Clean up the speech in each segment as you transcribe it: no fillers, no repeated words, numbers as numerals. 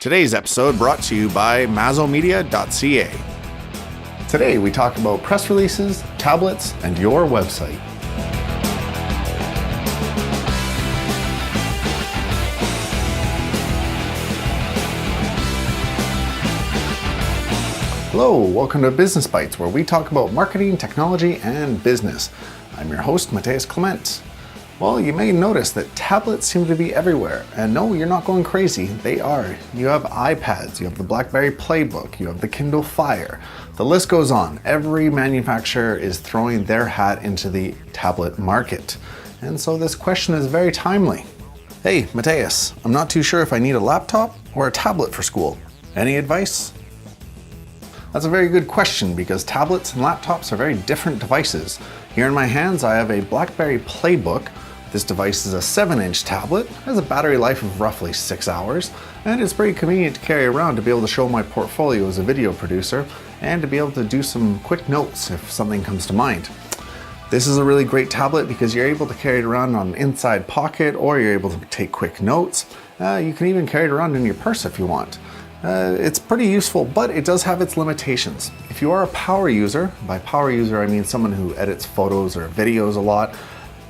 Today's episode brought to you by mazomedia.ca. Today we talk about press releases, tablets, and your website. Hello, welcome to Business Bytes, where we talk about marketing, technology, and business. I'm your host, Mateus Clement. Well, you may notice that tablets seem to be everywhere, and no, you're not going crazy. They are. You have iPads, you have the BlackBerry Playbook, you have the Kindle Fire. The list goes on. Every manufacturer is throwing their hat into the tablet market. And so this question is very timely. Hey, Mateus, I'm not too sure if I need a laptop or a tablet for school. Any advice? That's a very good question because tablets and laptops are very different devices. Here in my hands, I have a BlackBerry Playbook. This device is a 7-inch tablet, has a battery life of roughly 6 hours, and it's pretty convenient to carry around to be able to show my portfolio as a video producer and to be able to do some quick notes if something comes to mind. This is a really great tablet because you're able to carry it around on an inside pocket, or you're able to take quick notes. You can even carry it around in your purse if you want. It's pretty useful, but it does have its limitations. If you are a power user, by power user I mean someone who edits photos or videos a lot,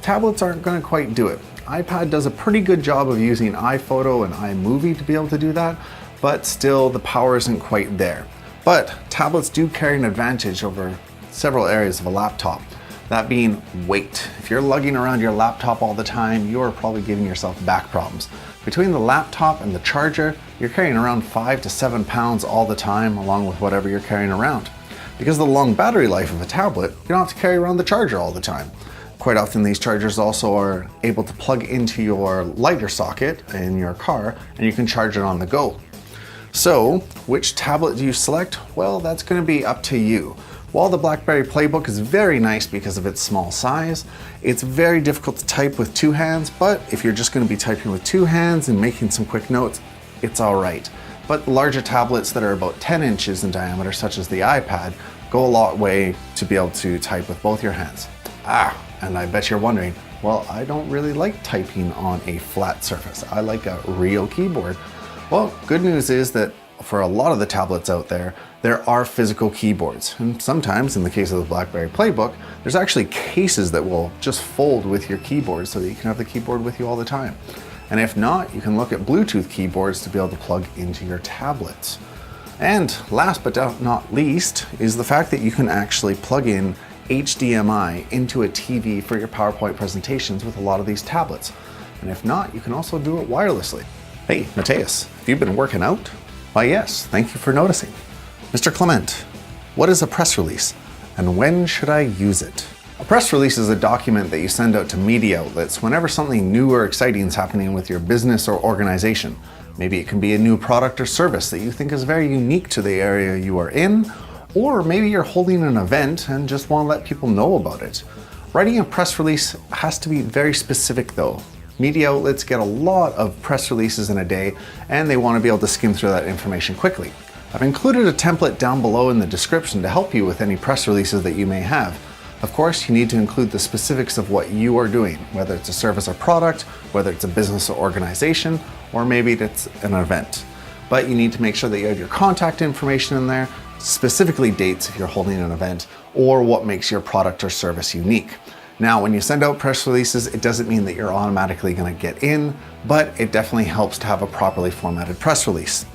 tablets aren't going to quite do it. iPad does a pretty good job of using iPhoto and iMovie to be able to do that, but still the power isn't quite there. But tablets do carry an advantage over several areas of a laptop. That being weight. If you're lugging around your laptop all the time, you're probably giving yourself back problems. Between the laptop and the charger, you're carrying around 5 to 7 pounds all the time, along with whatever you're carrying around. Because of the long battery life of a tablet, you don't have to carry around the charger all the time. Quite often these chargers also are able to plug into your lighter socket in your car, and you can charge it on the go. So, which tablet do you select? Well, that's going to be up to you. While the BlackBerry Playbook is very nice because of its small size, it's very difficult to type with two hands, but if you're just going to be typing with two hands and making some quick notes, it's alright. But larger tablets that are about 10 inches in diameter, such as the iPad, go a long way to be able to type with both your hands. And I bet you're wondering, well, I don't really like typing on a flat surface. I like a real keyboard. Well, good news is that for a lot of the tablets out there, there are physical keyboards. And sometimes, in the case of the BlackBerry Playbook, there's actually cases that will just fold with your keyboard so that you can have the keyboard with you all the time. And if not, you can look at Bluetooth keyboards to be able to plug into your tablets. And last but not least is the fact that you can actually plug in HDMI into a TV for your PowerPoint presentations with a lot of these tablets. And if not, you can also do it wirelessly. Hey, Mateus, have you been working out? Why yes, thank you for noticing. Mr. Clement, what is a press release and when should I use it? A press release is a document that you send out to media outlets whenever something new or exciting is happening with your business or organization. Maybe it can be a new product or service that you think is very unique to the area you are in, or maybe you're holding an event and just want to let people know about it. Writing a press release has to be very specific though. Media outlets get a lot of press releases in a day and they want to be able to skim through that information quickly. I've included a template down below in the description to help you with any press releases that you may have. Of course, you need to include the specifics of what you are doing, whether it's a service or product, whether it's a business or organization, or maybe it's an event. But you need to make sure that you have your contact information in there, specifically dates if you're holding an event, or what makes your product or service unique. Now, when you send out press releases, it doesn't mean that you're automatically going to get in, but it definitely helps to have a properly formatted press release.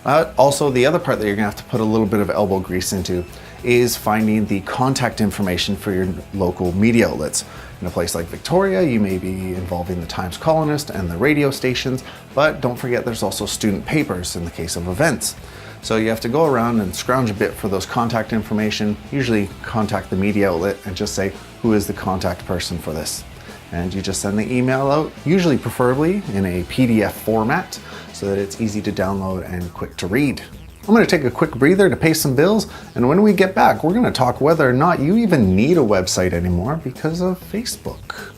Also, the other part that you're going to have to put a little bit of elbow grease into is finding the contact information for your local media outlets. In a place like Victoria, you may be involving the Times Colonist and the radio stations, but don't forget there's also student papers in the case of events. So you have to go around and scrounge a bit for those contact information, usually contact the media outlet and just say, who is the contact person for this? And you just send the email out, usually preferably in a PDF format, so that it's easy to download and quick to read. I'm going to take a quick breather to pay some bills, and when we get back, we're going to talk whether or not you even need a website anymore because of Facebook.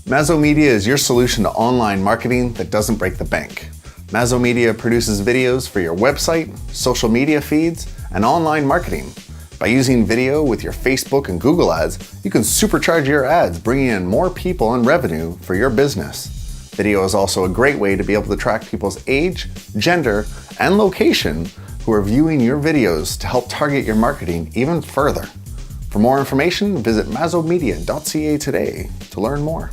Mazomedia is your solution to online marketing that doesn't break the bank. Mazomedia produces videos for your website, social media feeds, and online marketing. By using video with your Facebook and Google ads, you can supercharge your ads, bringing in more people and revenue for your business. Video is also a great way to be able to track people's age, gender, and location who are viewing your videos to help target your marketing even further. For more information, visit mazomedia.ca today to learn more.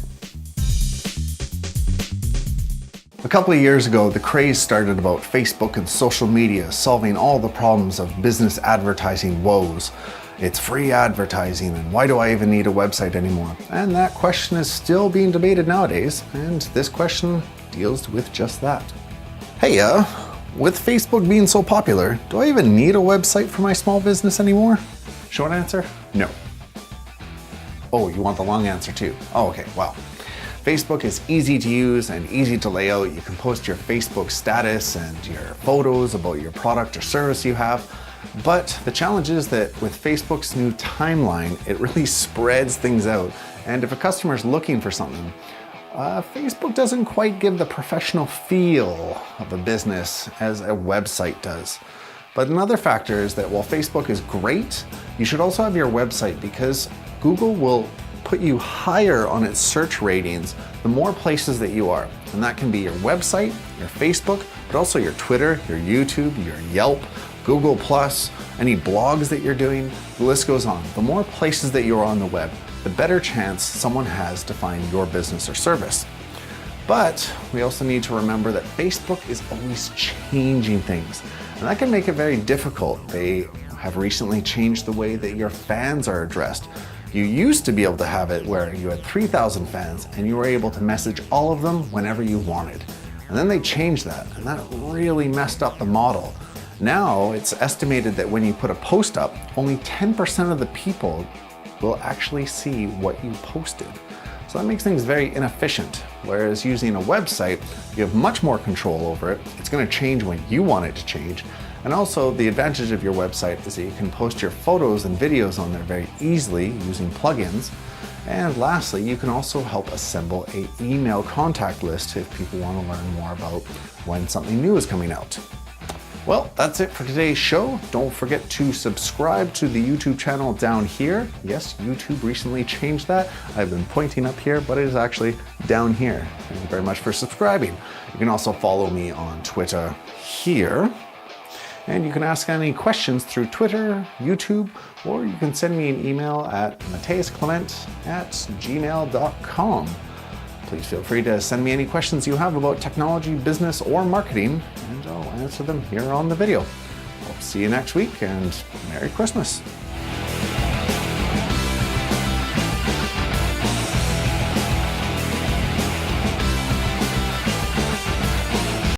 A couple of years ago, the craze started about Facebook and social media solving all the problems of business advertising woes. It's free advertising, and why do I even need a website anymore? And that question is still being debated nowadays, and this question deals with just that. Hey, with Facebook being so popular, do I even need a website for my small business anymore? Short answer, no. Oh, you want the long answer too? Oh, okay, well. Facebook is easy to use and easy to lay out. You can post your Facebook status and your photos about your product or service you have. But the challenge is that with Facebook's new timeline, it really spreads things out. And if a customer is looking for something, Facebook doesn't quite give the professional feel of a business as a website does. But another factor is that while Facebook is great, you should also have your website, because Google will put you higher on its search ratings the more places that you are. And that can be your website, your Facebook, but also your Twitter, your YouTube, your Yelp, Google+, any blogs that you're doing, the list goes on. The more places that you're on the web, the better chance someone has to find your business or service. But we also need to remember that Facebook is always changing things, and that can make it very difficult. They have recently changed the way that your fans are addressed. You used to be able to have it where you had 3,000 fans and you were able to message all of them whenever you wanted. And then they changed that, and that really messed up the model. Now it's estimated that when you put a post up, only 10% of the people will actually see what you posted. So that makes things very inefficient. Whereas using a website, you have much more control over it. It's going to change when you want it to change. And also the advantage of your website is that you can post your photos and videos on there very easily using plugins. And lastly, you can also help assemble an email contact list if people want to learn more about when something new is coming out. Well, that's it for today's show. Don't forget to subscribe to the YouTube channel down here. Yes, YouTube recently changed that. I've been pointing up here, but it is actually down here. Thank you very much for subscribing. You can also follow me on Twitter here. And you can ask any questions through Twitter, YouTube, or you can send me an email at mateusclement@gmail.com. Please feel free to send me any questions you have about technology, business, or marketing, and I'll answer them here on the video. I'll see you next week, and Merry Christmas.